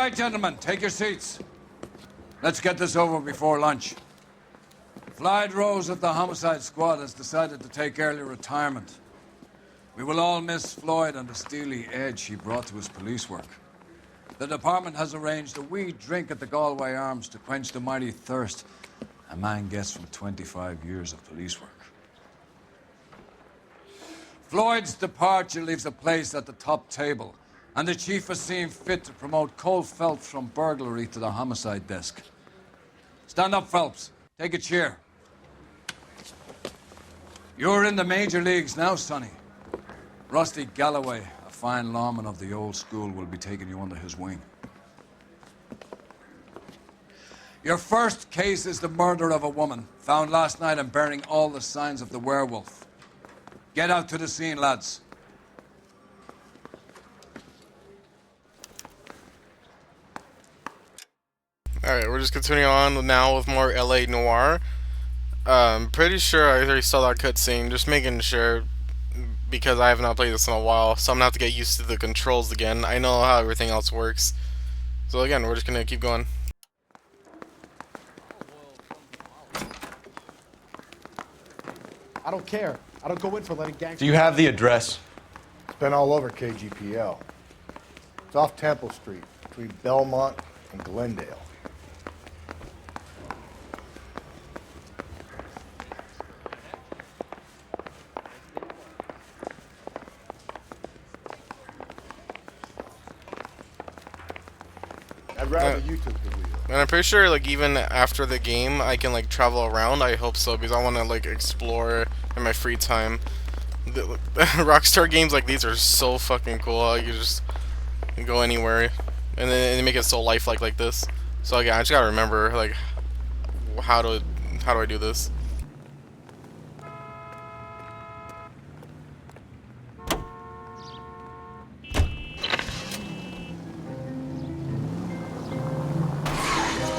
right, gentlemen, take your seats. Let's get this over before lunch. Floyd Rose of the Homicide Squad has decided to take early retirement. We will all miss Floyd and the steely edge he brought to his police work. The department has arranged a wee drink at the Galway Arms to quench the mighty thirst a man gets from 25 years of police work. Floyd's departure leaves a place at the top table, and the chief has seen fit to promote Cole Phelps from burglary to the homicide desk. Stand up, Phelps. Take a chair. You're in the major leagues now, Sonny. Rusty Galloway, a fine lawman of the old school, will be taking you under his wing. Your first case is the murder of a woman, found last night and bearing all the signs of the werewolf. Get out to the scene, lads. Alright, we're just continuing on now with more LA Noire. Pretty sure I already saw that cutscene, just making sure, because I have not played this in a while, so I'm gonna have to get used to the controls again. I know how everything else works. So again, we're just gonna keep going. I don't care. I don't go in for letting gangs... Do you have the address? It's been all over KGPL. It's off Temple Street, between Belmont and Glendale. I'd rather you took the wheel. And I'm pretty sure, like, even after the game, I can, like, travel around. I hope so, because I want to, like, explore in my free time. The Rockstar games like these are so fucking cool. You just go anywhere, and then they make it so lifelike like this. So again, I just gotta remember, like, how do I do this?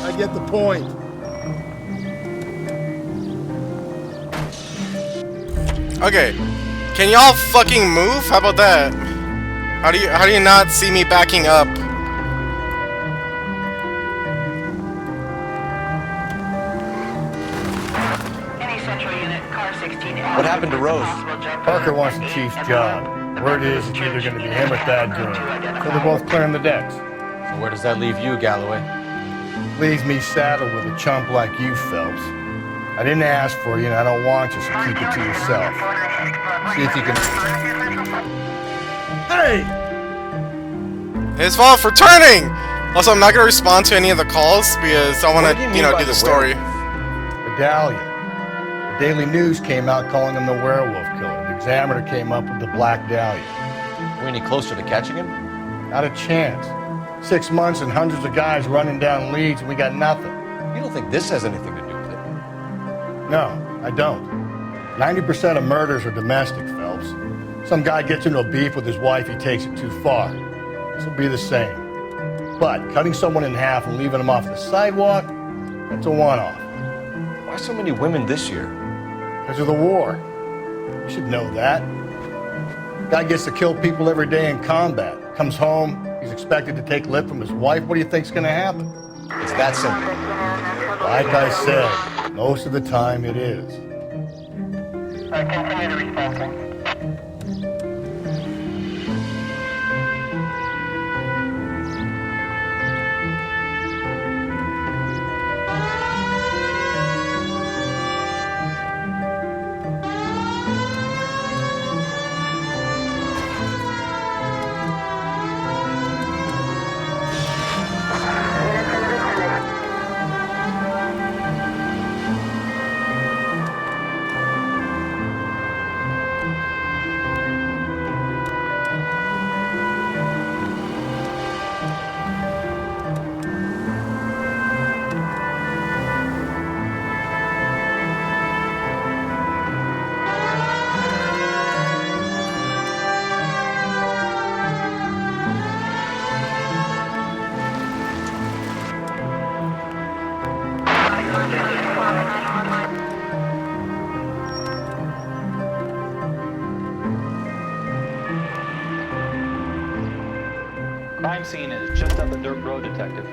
I get the point. Okay, can y'all fucking move? How about that? How do you not see me backing up? Any central unit, car 16. What happened to Rose? Parker wants the chief's job. Word is it's either going to be him or Thad Green. So they're both clearing the decks. So where does that leave you, Galloway? Leaves me saddled with a chump like you, Phelps. I didn't ask for you, and I don't want you, so keep it to yourself. See if you can... Hey! His fault for turning! Also, I'm not gonna respond to any of the calls because I wanna, you know, do the story. Medallion. The Daily News came out calling him the werewolf killer. The Examiner came up with the Black Dahlia. Are we any closer to catching him? Not a chance. 6 months and hundreds of guys running down leads, and we got nothing. You don't think this has anything to do with it? No, I don't. 90% of murders are domestic, Phelps. Some guy gets into a beef with his wife, he takes it too far. This will be the same. But cutting someone in half and leaving them off the sidewalk, that's a one-off. Why so many women this year? Because of the war. You should know that. Guy gets to kill people every day in combat. Comes home, he's expected to take lip from his wife. What do you think's gonna happen? It's that simple. Like I said, most of the time it is. Continue to respond. crime scene is just up the dirt road, Detective.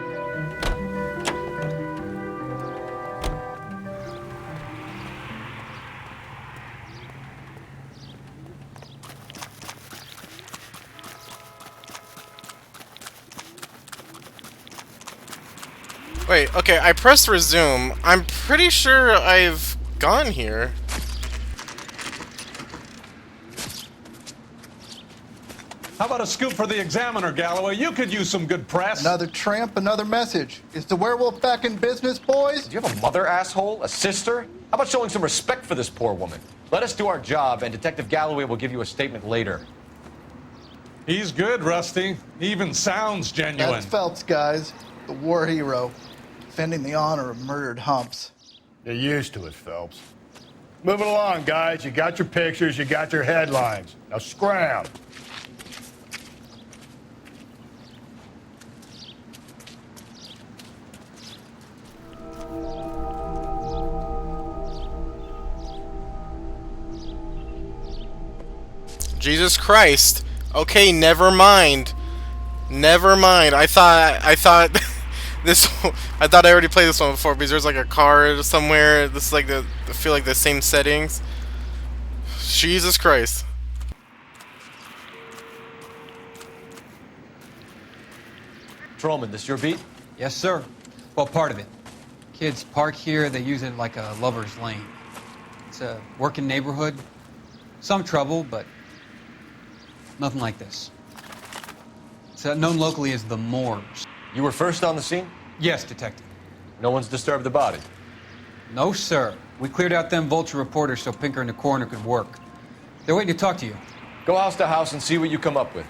Wait, okay, I pressed resume. I'm pretty sure I've gone here. How about a scoop for the Examiner, Galloway? You could use some good press. Another tramp, another message. Is the werewolf back in business, boys? Do you have a mother, asshole? A sister? How about showing some respect for this poor woman? Let us do our job, and Detective Galloway will give you a statement later. He's good, Rusty. He even sounds genuine. That's Phelps, guys. The war hero. Defending the honor of murdered humps. You're used to it, Phelps. Moving along, guys. You got your pictures, you got your headlines. Now scram. Jesus Christ. Okay, never mind. Never mind. I thought this. I thought I already played this one before because there's like a car somewhere. This is like I feel like the same settings. Jesus Christ. Patrolman, this your beat? Yes, sir. Well, part of it. Kids park here, they use it like a lover's lane. It's a working neighborhood. Some trouble, but nothing like this. It's known locally as the Moors. You were first on the scene? Yes, Detective. No one's disturbed the body? No, sir. We cleared out them vulture reporters so Pinker and the coroner could work. They're waiting to talk to you. Go house to house and see what you come up with.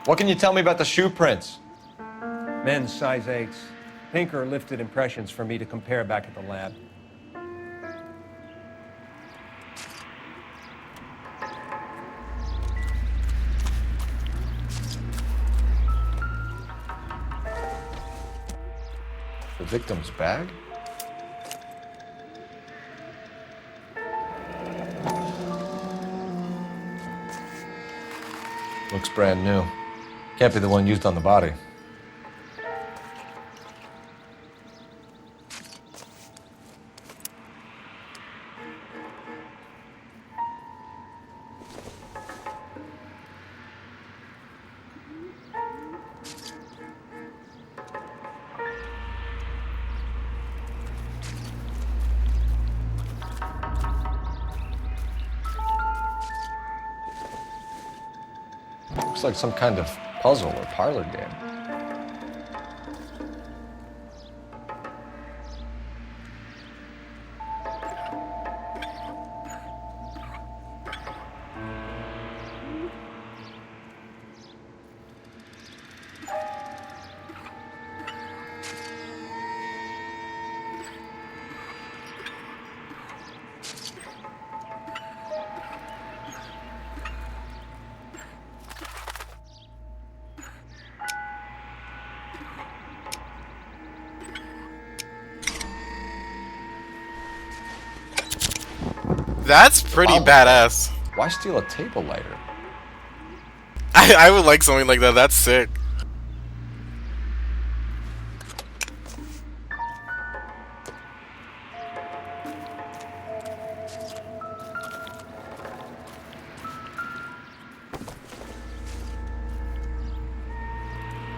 What can you tell me about the shoe prints? Men's size 8s. Pinker lifted impressions for me to compare back at the lab. The victim's bag? Looks brand new. Can't be the one used on the body. Looks like some kind of puzzle or parlor game. That's pretty badass. Why steal a table lighter? I would like something like that. That's sick.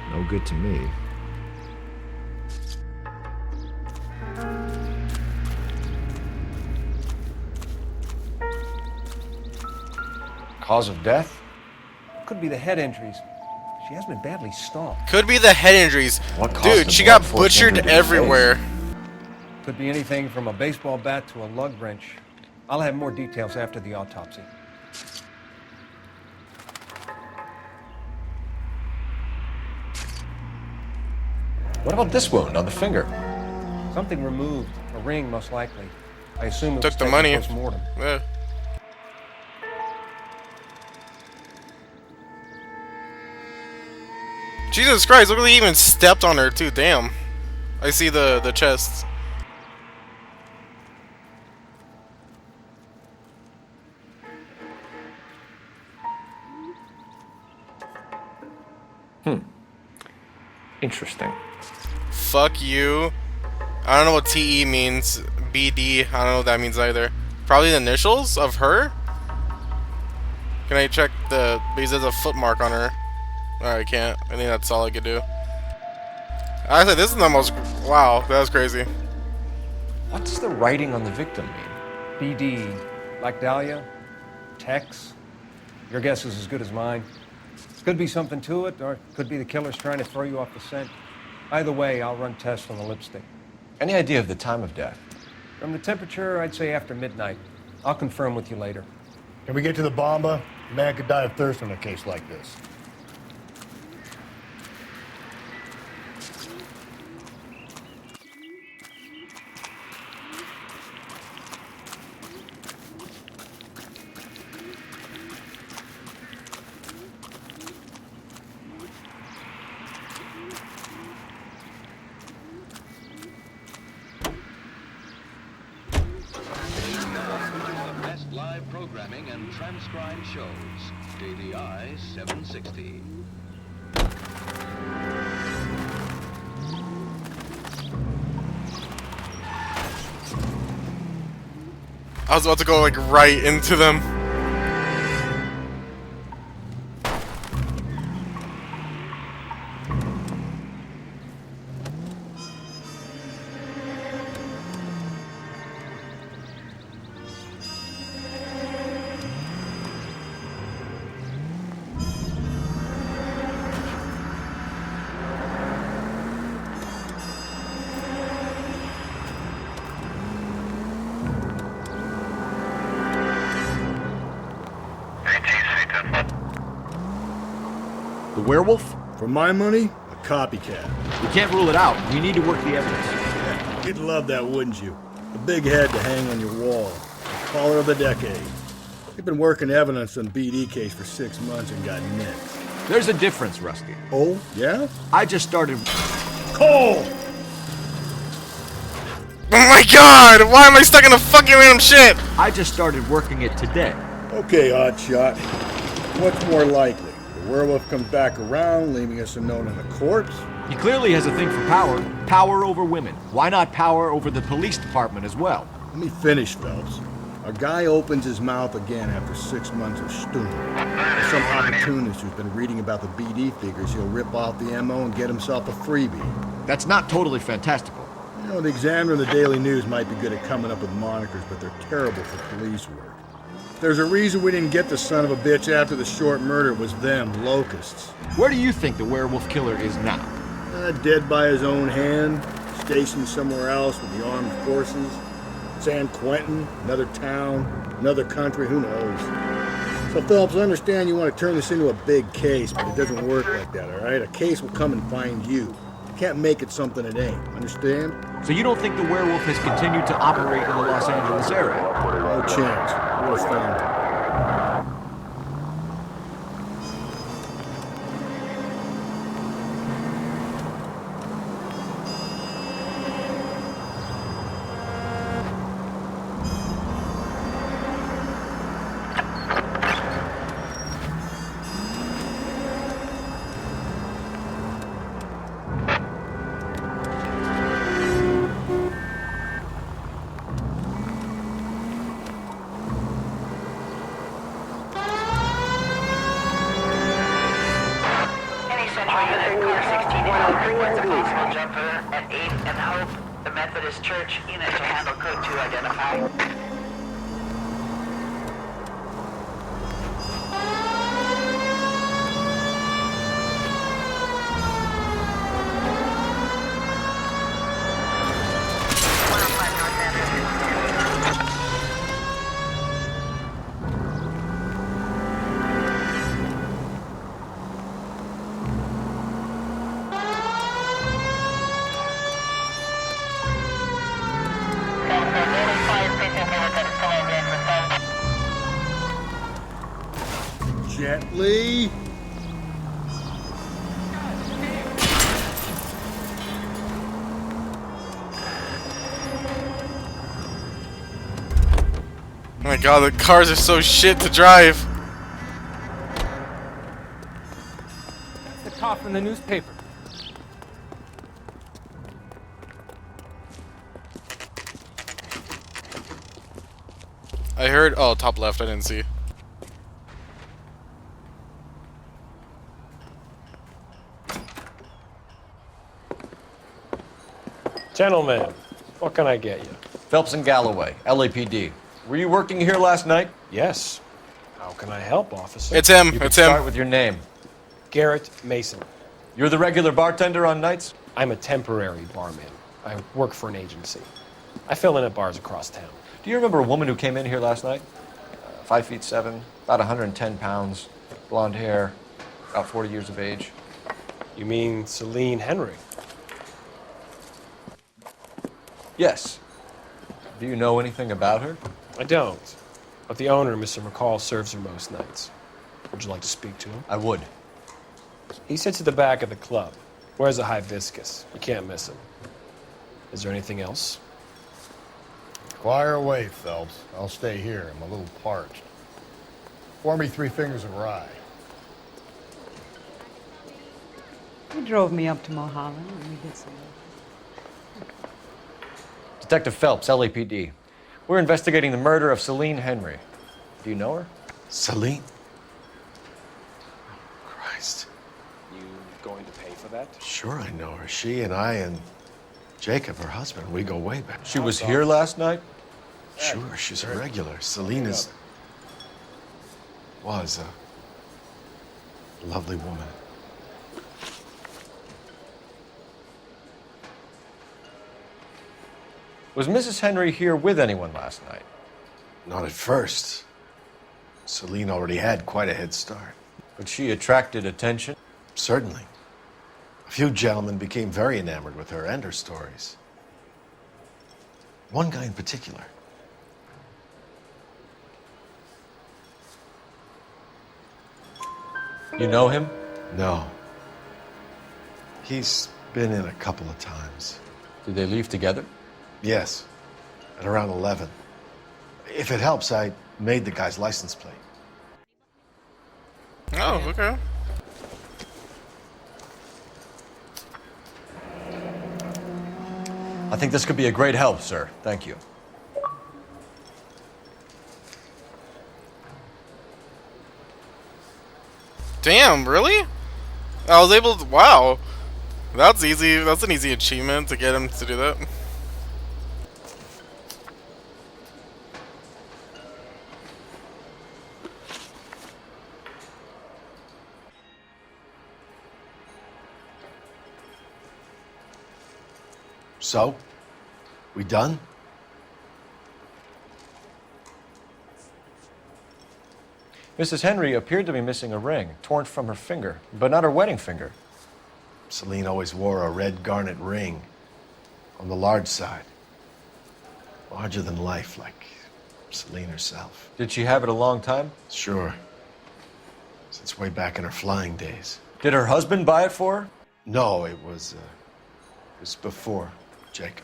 No good to me. Cause of death? Could be the head injuries. She has been badly stomped. Could be the head injuries. What caused Dude, the she got blunt force butchered injury to his everywhere. Could be anything from a baseball bat to a lug wrench. I'll have more details after the autopsy. What about this wound on the finger? Something removed. A ring, most likely. I assume it Took was the taken money. post-mortem. Yeah. Jesus Christ, look like he even stepped on her too, damn. I see the chest. Interesting. Fuck you. I don't know what TE means. BD, I don't know what that means either. Probably the initials of her? Can I check the... because there's a foot mark on her. I can't. I think that's all I could do. Actually, this is the most... wow, that was crazy. What's the writing on the victim mean? BD, like Dahlia, Tex. Your guess is as good as mine. Could be something to it, or it could be the killer's trying to throw you off the scent. Either way, I'll run tests on the lipstick. Any idea of the time of death? From the temperature, I'd say after midnight. I'll confirm with you later. Can we get to the bomba? A man could die of thirst in a case like this. Live programming and transcribed shows. JDI 760. I was about to go like right into them. The werewolf? For my money, a copycat. We can't rule it out. We need to work the evidence. Yeah, you'd love that, wouldn't you? A big head to hang on your wall. The caller of the decade. They've been working evidence on BD case for 6 months and got nicked. There's a difference, Rusty. Oh, yeah? I just started... Cole! Oh my god! Why am I stuck in a fucking random shit? I just started working it today. Okay, Oddshot. What's more likely? The werewolf comes back around, leaving us unknown in the corpse? He clearly has a thing for power. Power over women. Why not power over the police department as well? Let me finish, Phelps. A guy opens his mouth again after 6 months of stewing. There's some opportunist who's been reading about the BD figures. He'll rip off the MO and get himself a freebie. That's not totally fantastical. You know, the Examiner and the Daily News might be good at coming up with monikers, but they're terrible for police work. There's a reason we didn't get the son of a bitch after the short murder. It was them, locusts. Where do you think the werewolf killer is now? Dead by his own hand, stationed somewhere else with the armed forces. San Quentin, another town, another country, who knows? So Phelps, I understand you want to turn this into a big case, but it doesn't work like that, all right? A case will come and find you. You can't make it something it ain't, understand? So you don't think the werewolf has continued to operate in the Los Angeles area? No chance. We'll find him. Jumper at 8 and Hope, the Methodist Church unit to handle code 2 identify. Gently. my god, the cars are so shit to drive. That's the cop from the newspaper. I heard. Oh, top left. I didn't see. Gentlemen, what can I get you? Phelps and Galloway, LAPD. Were you working here last night? Yes. How can I help, officer? It's him. You can It's him. start with your name. Garrett Mason. You're the regular bartender on nights? I'm a temporary barman. I work for an agency. I fill in at bars across town. Do you remember a woman who came in here last night? 5'7", about 110 pounds, blonde hair, about 40 years of age. You mean Celine Henry? Yes. Do you know anything about her? I don't. But the owner, Mr. McCall, serves her most nights. Would you like to speak to him? I would. He sits at the back of the club. Wears a hibiscus. You can't miss him. Is there anything else? Fire away, Phelps. I'll stay here. I'm a little parched. Pour me 3 fingers of rye. He drove me up to Mulholland and we did some. Detective Phelps, LAPD. We're investigating the murder of Celine Henry. Do you know her? Celine? Christ. You going to pay for that? Sure I know her. She and I and Jacob, her husband, we go way back. She was here last night? Sure, she's a regular. Celine was a lovely woman. Was Mrs. Henry here with anyone last night? Not at first. Celine already had quite a head start. But she attracted attention? Certainly. A few gentlemen became very enamored with her and her stories. One guy in particular. You know him? No. He's been in a couple of times. Did they leave together? Yes, at around 11. If it helps, I made the guy's license plate. Oh, okay. I think this could be a great help, sir. Thank you. Damn, really? I was able to. Wow. That's easy. That's an easy achievement to get him to do that. So, we done? Mrs. Henry appeared to be missing a ring, torn from her finger, but not her wedding finger. Celine always wore a red garnet ring on the large side. Larger than life, like Celine herself. Did she have it a long time? Sure. Since way back in her flying days. Did her husband buy it for her? No, it was before Jacob.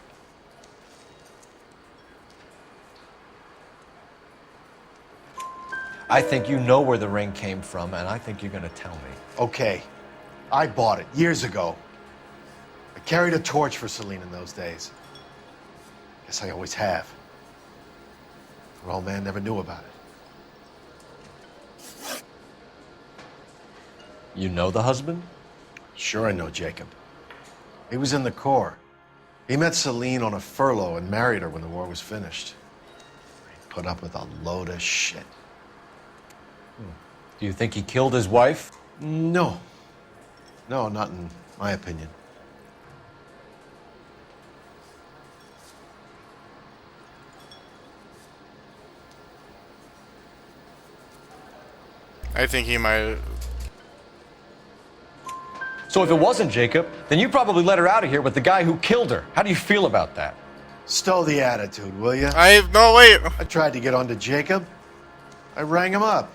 I think you know where the ring came from, and I think you're gonna tell me. Okay. I bought it years ago. I carried a torch for Celine in those days. Guess I always have. Her old man never knew about it. You know the husband? Sure I know Jacob. He was in the Corps. He met Celine on a furlough and married her when the war was finished. He put up with a load of shit. Do you think he killed his wife? No. No, not in my opinion. I think he might. So if it wasn't Jacob, then you probably let her out of here with the guy who killed her. How do you feel about that? Stow the attitude, will you? No, wait. I tried to get onto Jacob. I rang him up.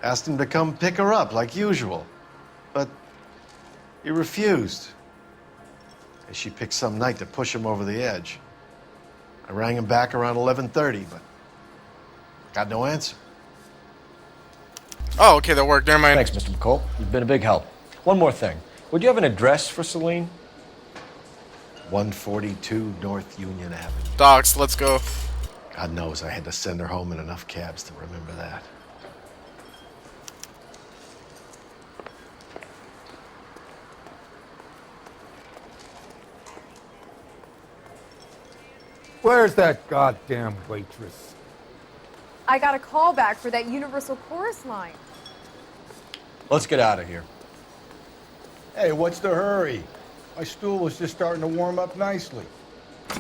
Asked him to come pick her up, like usual. But he refused. She picked some night to push him over the edge. I rang him back around 11:30, but Got no answer. Oh, okay, that worked. Never mind. Thanks, Mr. McCall. You've been a big help. One more thing. Would you have an address for Celine? 142 North Union Avenue. Docs, let's go. God knows I had to send her home in enough cabs to remember that. Where's that goddamn waitress? I got a call back for that Universal Chorus line. Let's get out of here. Hey, what's the hurry? My stool was just starting to warm up nicely. I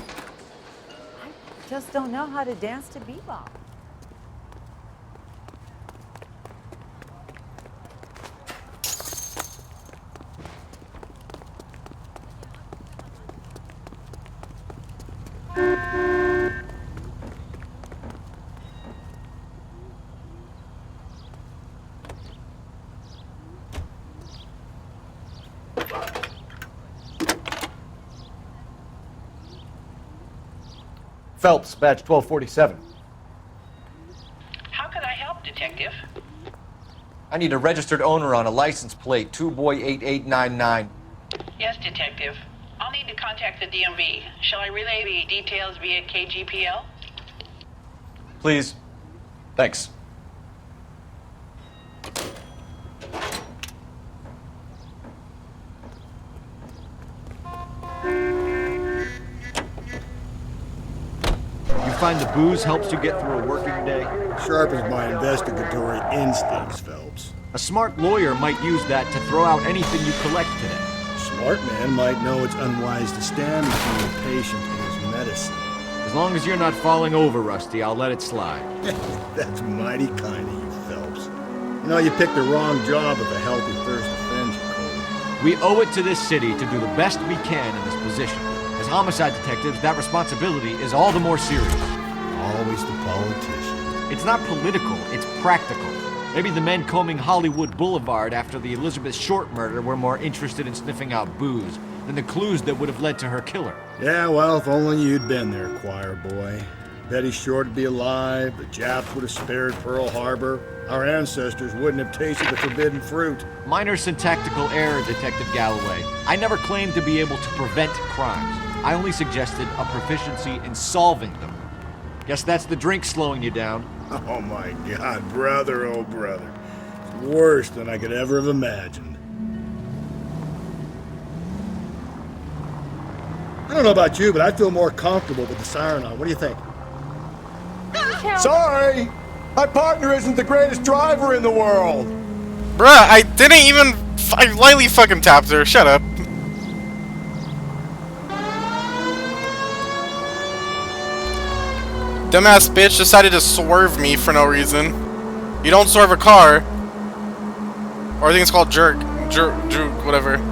just don't know how to dance to bebop. Phelps, badge 1247. How can I help, Detective? I need a registered owner on a license plate, 2boy8899. Yes, Detective. I'll need to contact the DMV. Shall I relay the details via KGPL? Please. Thanks. You find the booze helps you get through a working day? Sharpens my investigatory instincts, Phelps. A smart lawyer might use that to throw out anything you collect today. Smart man might know it's unwise to stand between the patient and his medicine. As long as you're not falling over, Rusty, I'll let it slide. That's mighty kind of you, Phelps. You know, you picked the wrong job if a healthy thirst offends you, Cole. We owe it to this city to do the best we can in this position. As homicide detectives, that responsibility is all the more serious. Always the politician. It's not political, it's practical. Maybe the men combing Hollywood Boulevard after the Elizabeth Short murder were more interested in sniffing out booze than the clues that would have led to her killer. Yeah, well, if only you'd been there, choir boy. Betty Short would be alive, the Japs would have spared Pearl Harbor, our ancestors wouldn't have tasted the forbidden fruit. Minor syntactical error, Detective Galloway. I never claimed to be able to prevent crimes. I only suggested a proficiency in solving them. Guess that's the drink slowing you down. Oh my God, brother, oh brother. It's worse than I could ever have imagined. I don't know about you, but I feel more comfortable with the siren on. What do you think? Sorry! My partner isn't the greatest driver in the world! Bruh, I didn't even... I lightly fucking tapped her. Shut up. Dumbass bitch decided to swerve me for no reason. You don't swerve a car. Or I think it's called jerk. Jerk, whatever.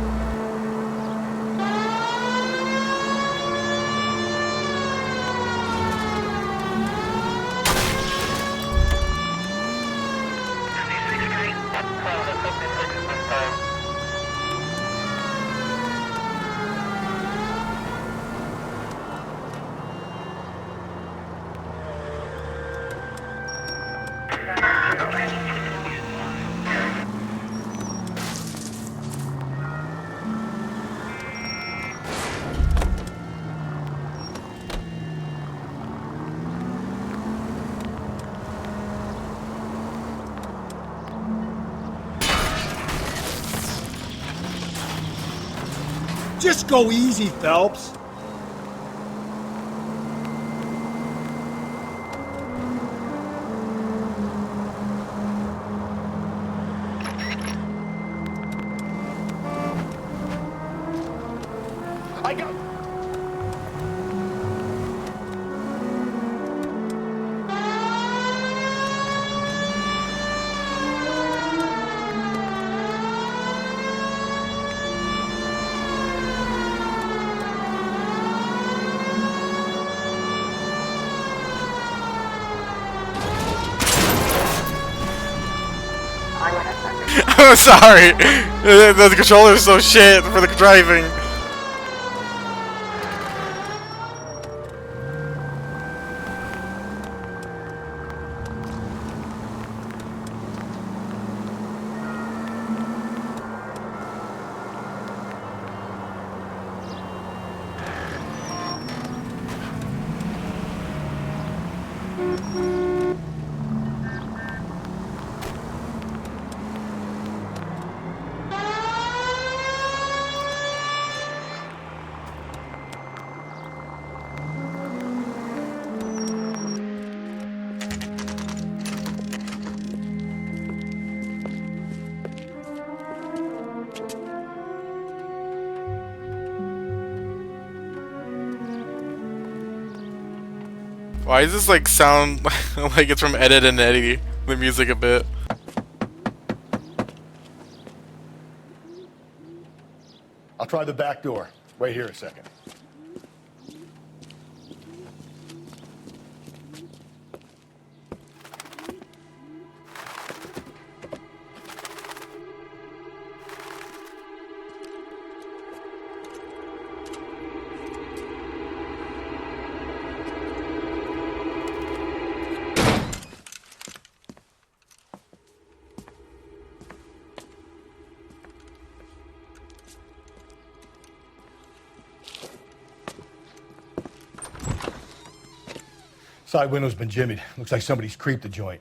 Just go easy, Phelps. I got... I'm sorry. The controller's so shit for the driving. Why does this like sound like it's from Ed, and Eddie? The music a bit. I'll try the back door. Wait here a second. Side window's been jimmied. Looks like somebody's creeped the joint.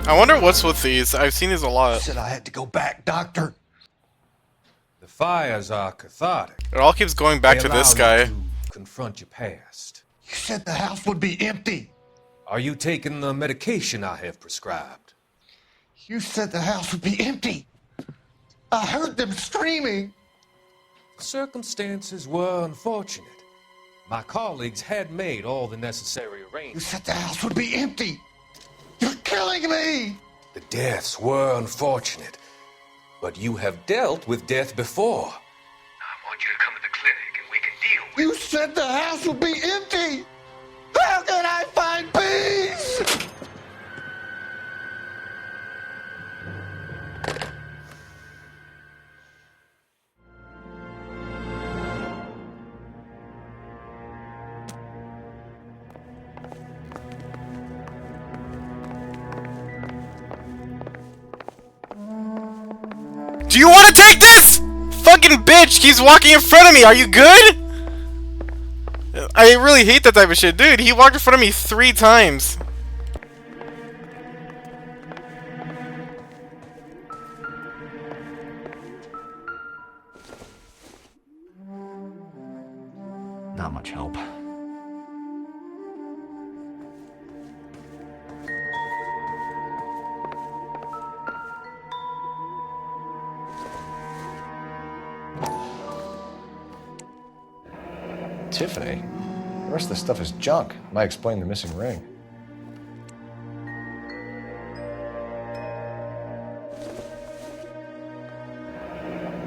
I wonder what's with these. I've seen these a lot. Said I had to go back, Doctor. The fires are cathartic. It all keeps going back to this guy. Confront your past. You said the house would be empty. Are you taking the medication I have prescribed? You said the house would be empty. I heard them screaming. Circumstances were unfortunate. My colleagues had made all the necessary You arrangements. said the house would be empty. You're killing me. The deaths were unfortunate, but you have dealt with death before. I want you to come to the clinic and we can deal with You said the house would be empty. How can I find peace? Do you want to take this? Fucking bitch keeps walking in front of me. Are you good? I really hate that type of shit. Dude, he walked in front of me 3 times. Not much help. Tiffany? The rest of the stuff is junk. Might explain the missing ring.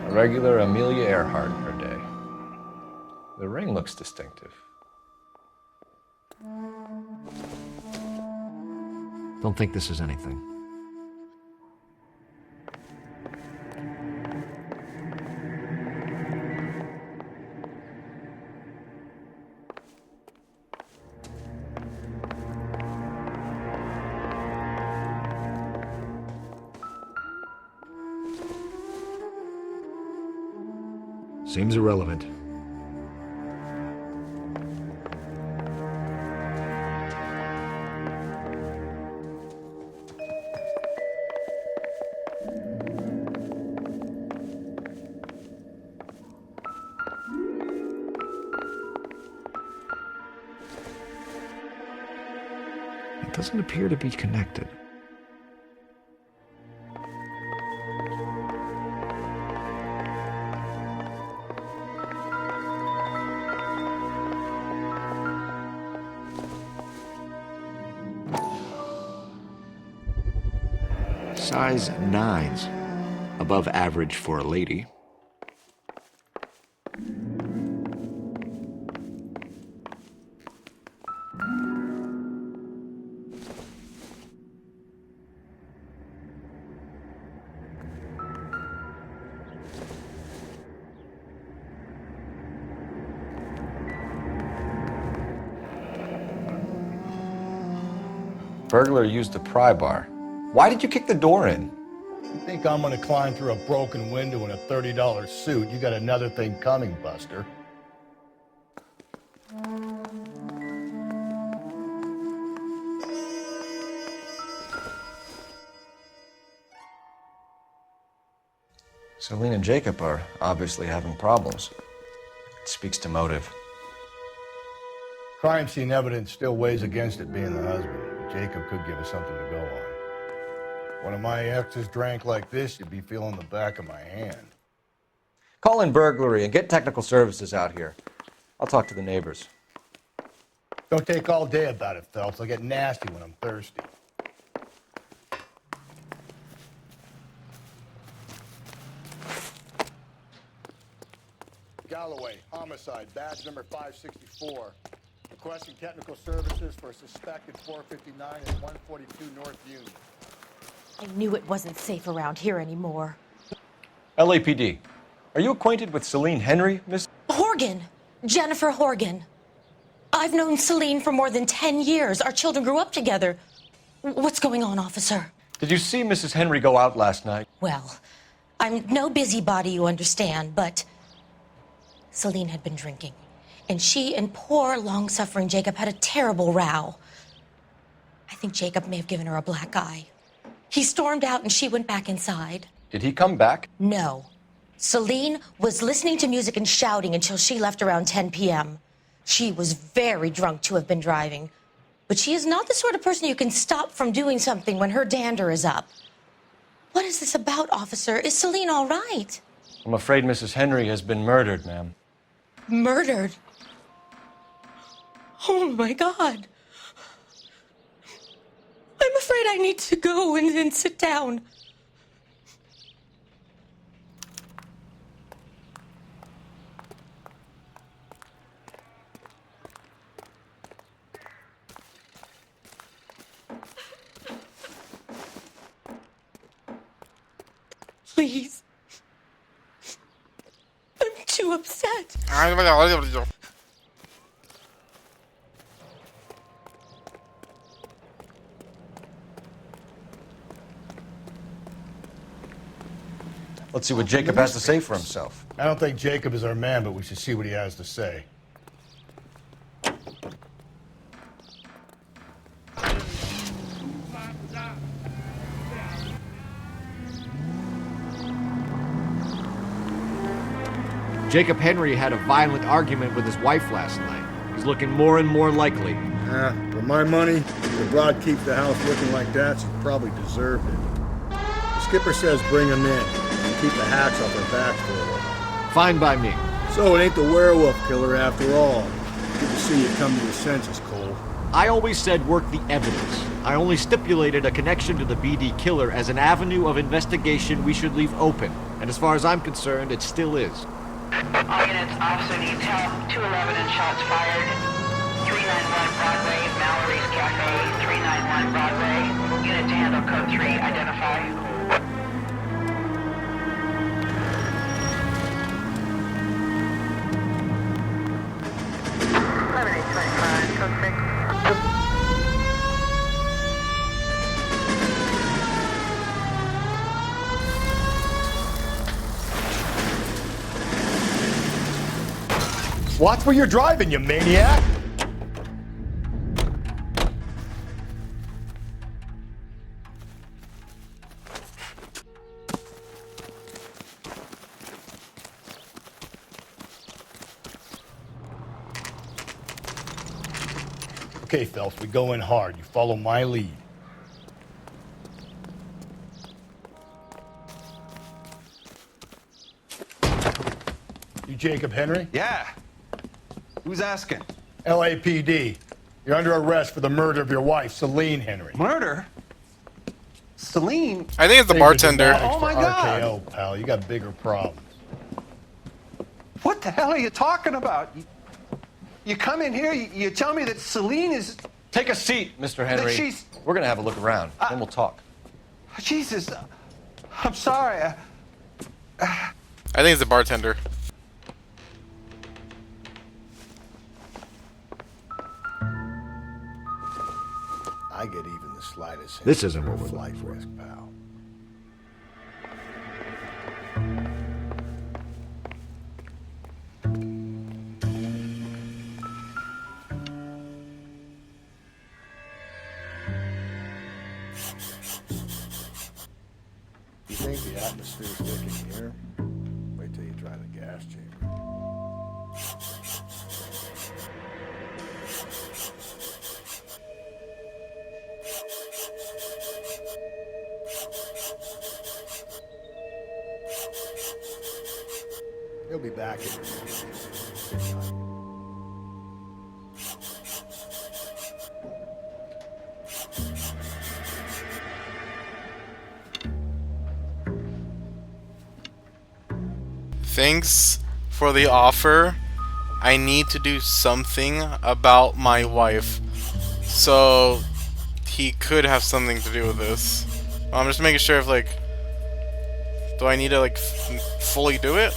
A regular Amelia Earhart in her day. The ring looks distinctive. Don't think this is anything. Seems irrelevant. It doesn't appear to be connected. Size 9s, above average for a lady. Burglar used the pry bar. Why did you kick the door in? You think I'm gonna climb through a broken window in a $30 suit? You got another thing coming, Buster. Celine and Jacob are obviously having problems. It speaks to motive. Crime scene evidence still weighs against it being the husband. Jacob could give us something to go on. One of my exes drank like this, you'd be feeling the back of my hand. Call in burglary and get technical services out here. I'll talk to the neighbors. Don't take all day about it, Phelps. I'll get nasty when I'm thirsty. Galloway, homicide, badge number 564. Requesting technical services for a suspected 459 and 142 North Union. I knew it wasn't safe around here anymore. LAPD, are you acquainted with Celine Henry, Miss? Horgan! Jennifer Horgan. I've known Celine for more than 10 years. Our children grew up together. What's going on, officer? Did you see Mrs. Henry go out last night? Well, I'm no busybody, you understand, but Celine had been drinking. And she and poor, long-suffering Jacob had a terrible row. I think Jacob may have given her a black eye. He stormed out and she went back inside. Did he come back? No. Celine was listening to music and shouting until she left around 10 p.m. She was very drunk to have been driving. But she is not the sort of person you can stop from doing something when her dander is up. What is this about, officer? Is Celine all right? I'm afraid Mrs. Henry has been murdered, ma'am. Murdered? Oh, my God. I'm afraid I need to go and sit down. Please. I'm too upset. Let's see what Jacob has to say for himself. I don't think Jacob is our man, but we should see what he has to say. Jacob Henry had a violent argument with his wife last night. He's looking more and more likely. For my money, if the broad keeps the house looking like that, she probably deserved it. The skipper says bring him in and keep the hacks off her back for a while. Fine by me. So it ain't the werewolf killer after all. Good to see you come to your senses, Cole. I always said work the evidence. I only stipulated a connection to the BD killer as an avenue of investigation we should leave open. And as far as I'm concerned, it still is. All units, officer needs help. 211 and shots fired. 391 Broadway, Mallory's Cafe. 391 Broadway. Unit to handle code 3. Identify. Watch where you're driving, you maniac! Okay, Phelps, we go in hard. You follow my lead. You Jacob Henry? Yeah. Who's asking? LAPD. You're under arrest for the murder of your wife, Celine Henry. Murder? Celine? I think it's the bartender. Oh my God. RKO, pal. You got bigger problems. What the hell are you talking about? You come in here, you tell me that Celine is... Take a seat, Mr. Henry. That she's... We're going to have a look around, then we'll talk. Jesus. I'm sorry. I think it's the bartender. I get even the slightest hint This isn't of what we're flight looking for. risk, pal. You think the atmosphere's thick in here? Wait till you try the gas chamber. He'll be back. Thanks for the offer. I need to do something about my wife. So he could have something to do with this. I'm just making sure if like, do I need to like fully do it?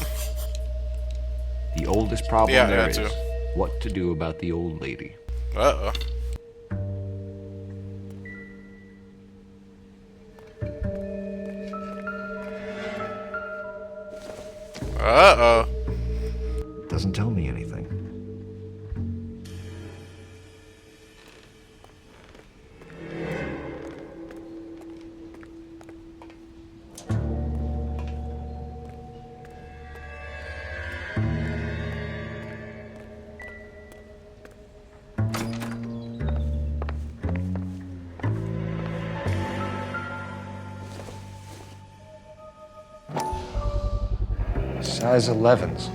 The oldest problem Yeah, there that is too. what to do about the old lady. Uh-oh. Uh-oh. Doesn't tell me anything. Size 11s.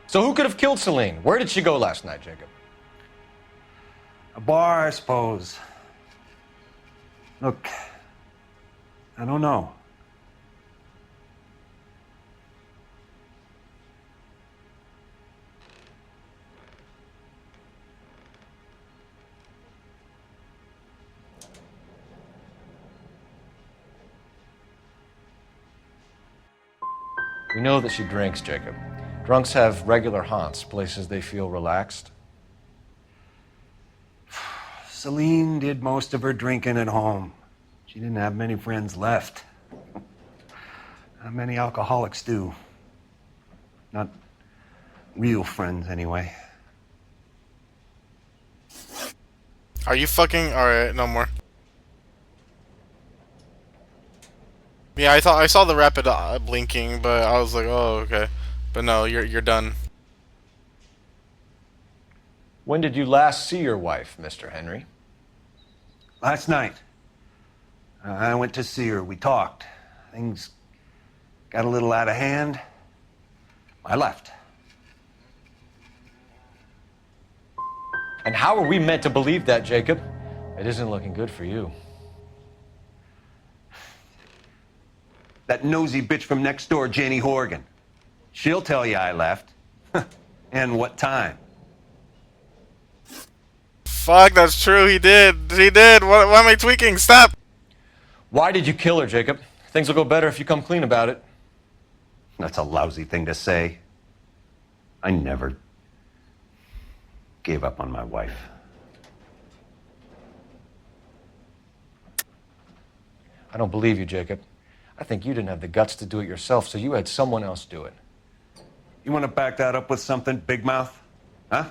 So who could have killed Celine? Where did she go last night, Jacob? A bar, I suppose. Look, I don't know. We know that she drinks, Jacob. Drunks have regular haunts, places they feel relaxed. Celine did most of her drinking at home. She didn't have many friends left. Not many alcoholics do. Not real friends, anyway. Are you fucking alright? No more. Yeah, I saw the rapid blinking, but I was like, oh, okay. But no, you're done. When did you last see your wife, Mr. Henry? Last night. I went to see her. We talked. Things got a little out of hand. I left. And how are we meant to believe that, Jacob? It isn't looking good for you. That nosy bitch from next door, Jenny Horgan. She'll tell you I left. And what time. Fuck, that's true. He did. He did. Why am I tweaking? Stop. Why did you kill her, Jacob? Things will go better if you come clean about it. That's a lousy thing to say. I never gave up on my wife. I don't believe you, Jacob. I think you didn't have the guts to do it yourself, so you had someone else do it. You want to back that up with something, Big Mouth? Huh?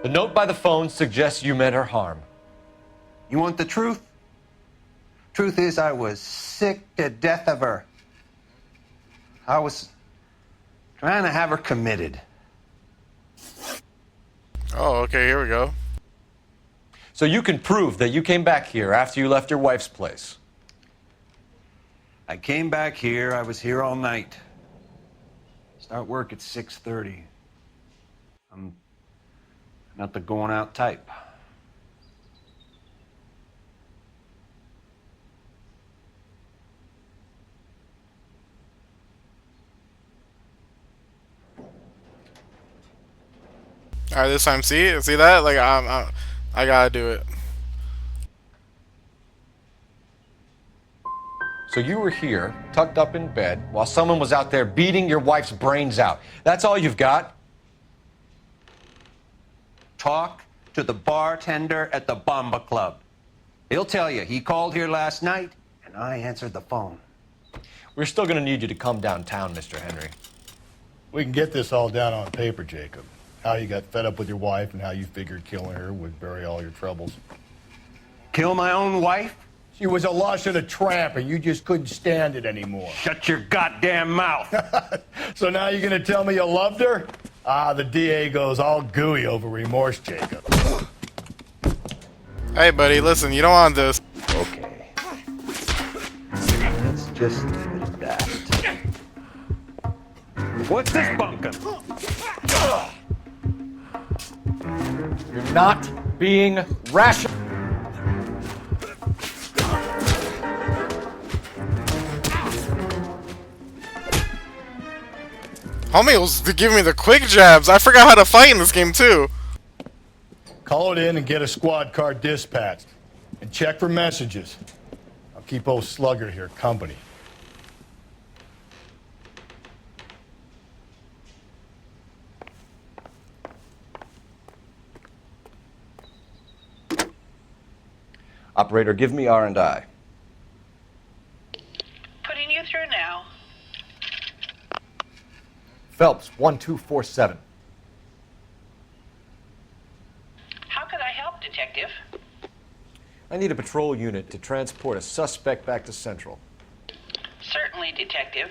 The note by the phone suggests you meant her harm. You want the truth? Truth is, I was sick to death of her. I was trying to have her committed. Oh, okay, here we go. So you can prove that you came back here after you left your wife's place. I came back here. I was here all night. Start work at 6:30. I'm not the going out type. All right, this time, see that? Like I gotta do it. So you were here, tucked up in bed, while someone was out there beating your wife's brains out. That's all you've got? Talk to the bartender at the Bomba Club. He'll tell you he called here last night, and I answered the phone. We're still going to need you to come downtown, Mr. Henry. We can get this all down on paper, Jacob. How you got fed up with your wife and how you figured killing her would bury all your troubles. Kill my own wife? She was a lush and a tramp, and you just couldn't stand it anymore. Shut your goddamn mouth. So now you're going to tell me you loved her? Ah, the DA goes all gooey over remorse, Jacob. Hey, buddy, listen, you don't want this. Okay. Let's just leave it at that. What's this bunkum? You're not being rational. Homie was giving me the quick jabs. I forgot how to fight in this game, too. Call it in and get a squad car dispatched. And check for messages. I'll keep old Slugger here company. Operator, give me R&I. Putting you through now. Phelps, 1247. How could I help, Detective? I need a patrol unit to transport a suspect back to Central. Certainly, Detective.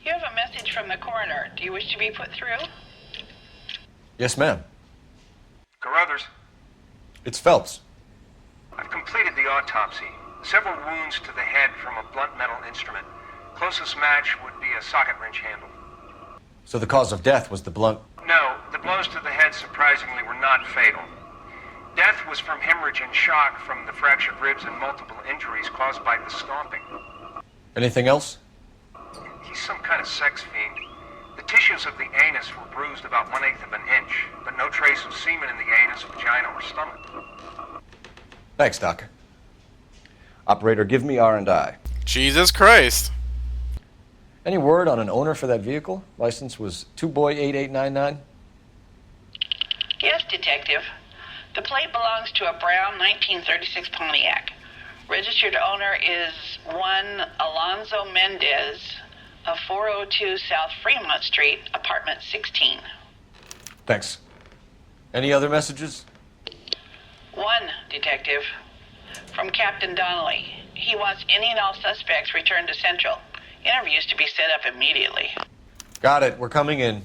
You have a message from the coroner. Do you wish to be put through? Yes, ma'am. Carruthers, It's Phelps. I've completed the autopsy. Several wounds to the head from a blunt metal instrument. Closest match would be a socket wrench handle. So the cause of death was the blunt... No, the blows to the head surprisingly were not fatal. Death was from hemorrhage and shock from the fractured ribs and multiple injuries caused by the stomping. Anything else? He's some kind of sex fiend. The tissues of the anus were bruised about 1/8 of an inch, but no trace of semen in the anus, vagina, or stomach. Thanks, Doc. Operator, give me R&I. Jesus Christ. Any word on an owner for that vehicle? License was 2boy8899. Yes, Detective. The plate belongs to a brown 1936 Pontiac. Registered owner is one Alonzo Mendez of 402 South Fremont Street, apartment 16. Thanks. Any other messages? One, Detective. From Captain Donnelly. He wants any and all suspects returned to Central. Interviews to be set up immediately. Got it. We're coming in.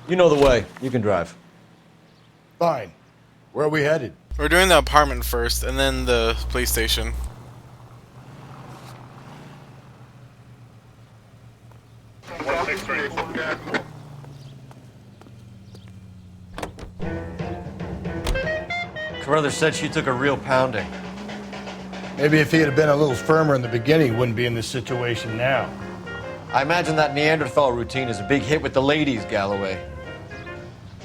You know the way. You can drive. Fine. Where are we headed? We're doing the apartment first, and then the police station. Carruthers said she took a real pounding. Maybe if he had been a little firmer in the beginning, he wouldn't be in this situation now. I imagine that Neanderthal routine is a big hit with the ladies, Galloway.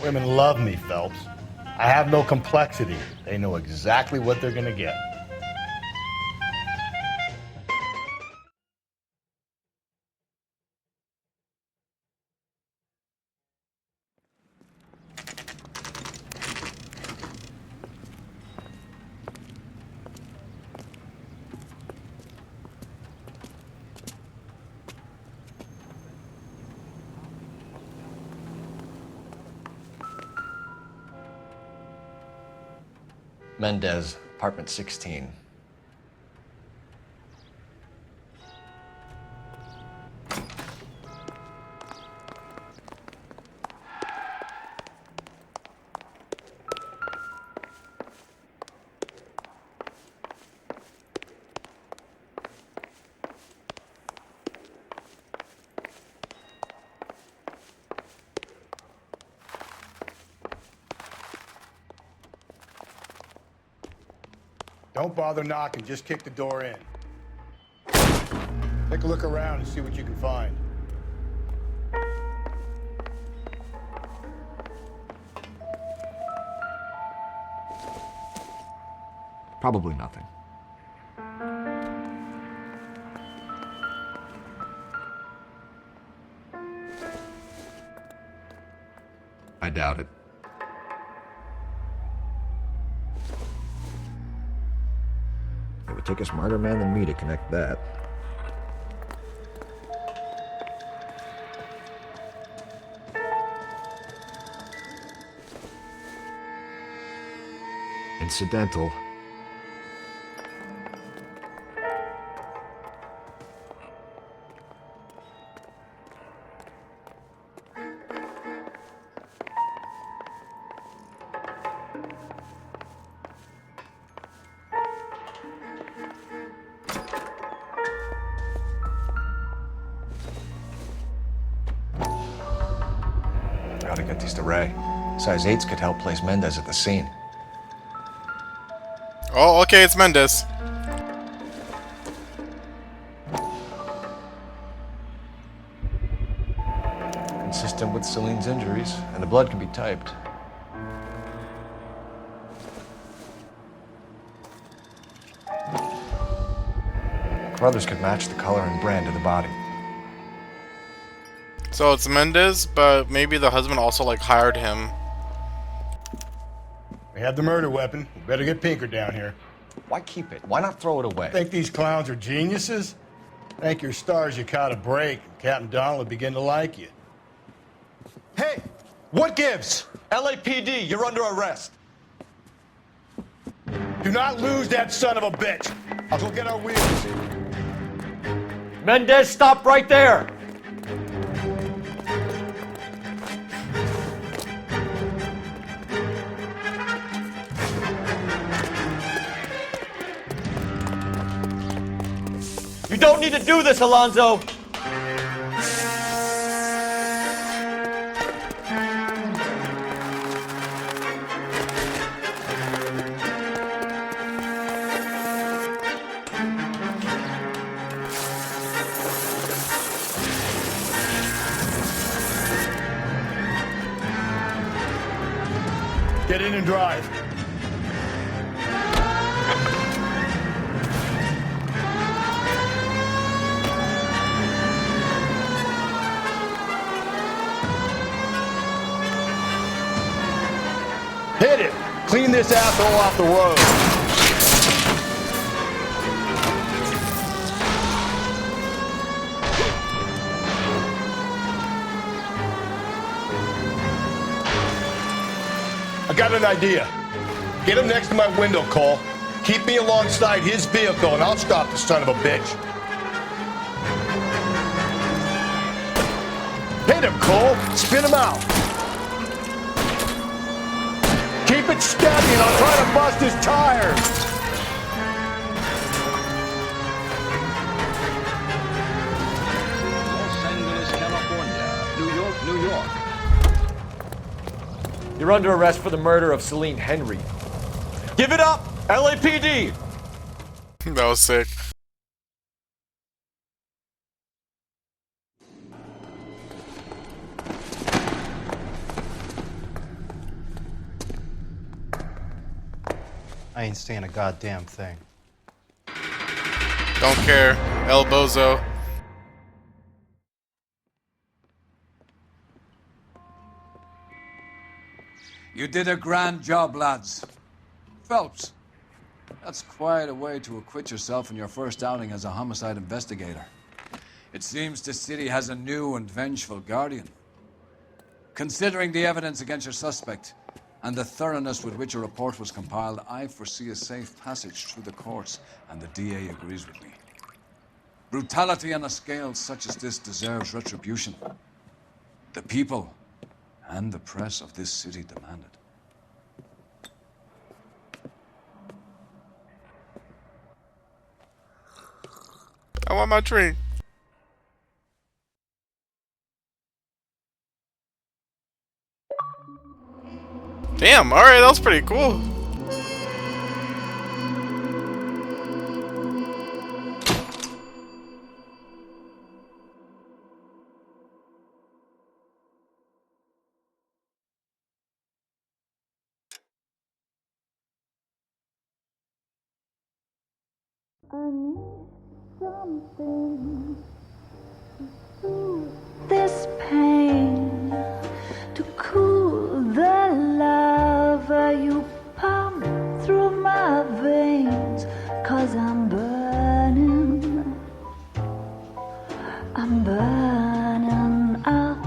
Women love me, Phelps. I have no complexity. They know exactly what they're gonna get. Mendez, apartment 16. Don't bother knocking, just kick the door in. Take a look around and see what you can find. Probably nothing. I doubt it. It would take a smarter man than me to connect that. Incidental. Gotta get these to Ray. Size 8s could help place Mendez at the scene. Oh, okay, it's Mendez. Consistent with Celine's injuries, and the blood can be typed. Brothers could match the color and brand of the body. So it's Mendez, but maybe the husband also like hired him. We have the murder weapon. We better get Pinker down here. Why keep it? Why not throw it away? Think these clowns are geniuses? Thank your stars you caught a break. Captain Donald will begin to like you. Hey, what gives? LAPD, you're under arrest. Do not lose that son of a bitch. I'll go get our wheels. Mendez, stop right there! You don't need to do this, Alonzo! Get in and drive. Hit it! Clean this asshole off the road. I got an idea. Get him next to my window, Cole. Keep me alongside his vehicle and I'll stop the son of a bitch. Hit him, Cole. Spin him out. Keep it steady and I'll try to bust his tires. Los Angeles, California. New York, New York. You're under arrest for the murder of Celine Henry. Give it up, LAPD! That was sick. I ain't saying a goddamn thing. Don't care. El Bozo. You did a grand job, lads. Phelps, that's quite a way to acquit yourself in your first outing as a homicide investigator. It seems the city has a new and vengeful guardian. Considering the evidence against your suspect and the thoroughness with which a report was compiled, I foresee a safe passage through the courts, and the DA agrees with me. Brutality on a scale such as this deserves retribution. The people and the press of this city demand it. I want my drink. Damn, alright, that was pretty cool. This pain to cool the lava you pump through my veins, 'cause I'm burning up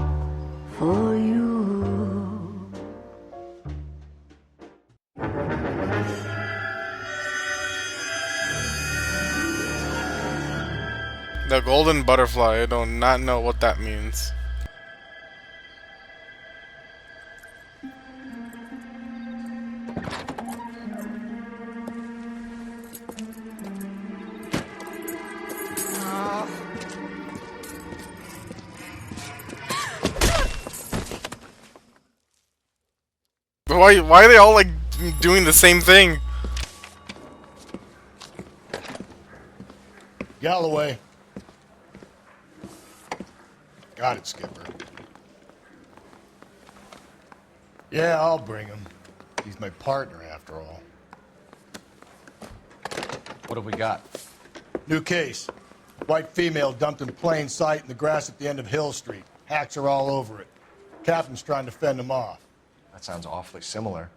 for you. The golden butterfly, I do not know what that means. Why are they all like doing the same thing? Galloway. Got it, Skipper. Yeah, I'll bring him. He's my partner, after all. What have we got? New case. White female dumped in plain sight in the grass at the end of Hill Street. Hacks are all over it. Captain's trying to fend them off. That sounds awfully similar.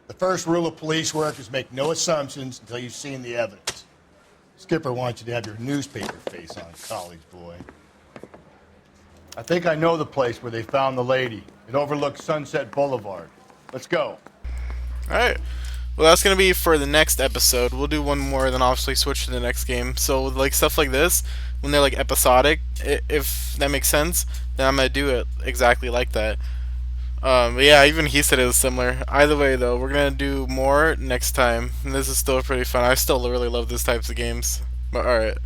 The first rule of police work is make no assumptions until you've seen the evidence. Skipper wants you to have your newspaper face on, college boy. I think I know the place where they found the lady. It overlooks Sunset Boulevard. Let's go. Alright. Well, that's going to be for the next episode. We'll do one more, then obviously switch to the next game. So, like, stuff like this, when they're, like, episodic, if that makes sense, then I'm going to do it exactly like that. But yeah, even he said it was similar. Either way, though, we're going to do more next time. And this is still pretty fun. I still really love these types of games. But, alright.